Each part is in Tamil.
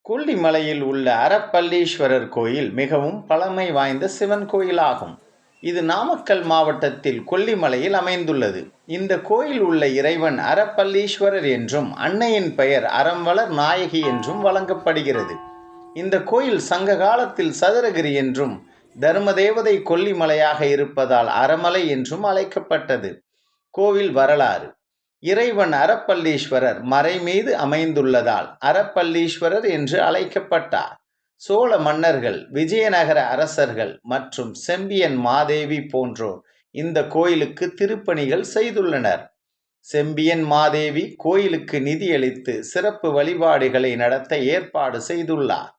கொல்லிமலையில் உள்ள அரப்பள்ளீஸ்வரர் கோயில் மிகவும் பழமை வாய்ந்த சிவன் கோயிலாகும். இது நாமக்கல் மாவட்டத்தில் கொல்லிமலையில் அமைந்துள்ளது. இந்த கோயில் உள்ள இறைவன் அரப்பள்ளீஸ்வரர் என்றும் அன்னையின் பெயர் அறம்வளர் நாயகி என்றும் வழங்கப்படுகிறது. இந்த கோயில் சங்க காலத்தில் சதுரகிரி என்றும் தர்மதேவதை கொல்லிமலையாக இருப்பதால் அறமலை என்றும் அழைக்கப்பட்டது. கோவில் வரலாறு: இறைவன் அரப்பள்ளீஸ்வரர் மறை மீது அமைந்துள்ளதால் அரப்பள்ளீஸ்வரர் என்று அழைக்கப்பட்டார். சோழ மன்னர்கள், விஜயநகர அரசர்கள் மற்றும் செம்பியன் மாதேவி போன்றோர் இந்த கோயிலுக்கு திருப்பணிகள் செய்துள்ளனர். செம்பியன் மாதேவி கோயிலுக்கு நிதியளித்து சிறப்பு வழிபாடுகளை நடத்த ஏற்பாடு செய்துள்ளார்.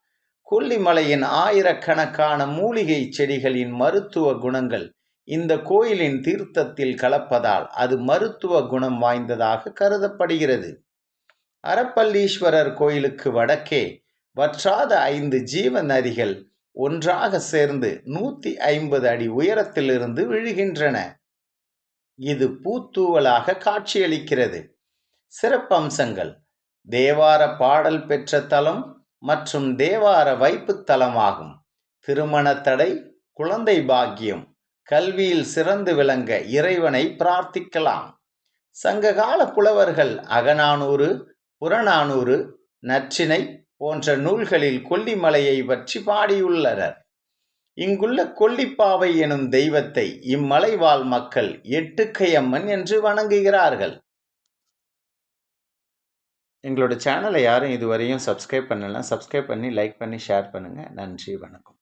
கொல்லிமலையின் ஆயிரக்கணக்கான மூலிகை செடிகளின் மருத்துவ குணங்கள் இந்த கோயிலின் தீர்த்தத்தில் கலப்பதால் அது மருத்துவ குணம் வாய்ந்ததாக கருதப்படுகிறது. அரப்பள்ளீஸ்வரர் கோயிலுக்கு வடக்கே வற்றாத 5 ஜீவ நதிகள் ஒன்றாக சேர்ந்து 150 அடி உயரத்திலிருந்து விழுகின்றன. இது பூத்தூவலாக காட்சியளிக்கிறது. சிறப்பம்சங்கள்: தேவார பாடல் பெற்ற தலம் மற்றும் தேவார வைப்பு தலமாகும். திருமண தடை, குழந்தை பாக்கியம், கல்வியில் சிறந்து விளங்க இறைவனை பிரார்த்திக்கலாம். சங்ககால புலவர்கள் அகநானூறு, புறநானூறு, நற்றிணை போன்ற நூல்களில் கொல்லிமலையை பற்றி பாடியுள்ளனர். இங்குள்ள கொல்லிப்பாவை எனும் தெய்வத்தை இம்மலைவாழ் மக்கள் எட்டுக்கையம்மன் என்று வணங்குகிறார்கள். எங்களோட சேனலை யாரும் இதுவரையும் சப்ஸ்கிரைப் பண்ணலாம். சப்ஸ்கிரைப் பண்ணி லைக் பண்ணி ஷேர் பண்ணுங்கள். நன்றி, வணக்கம்.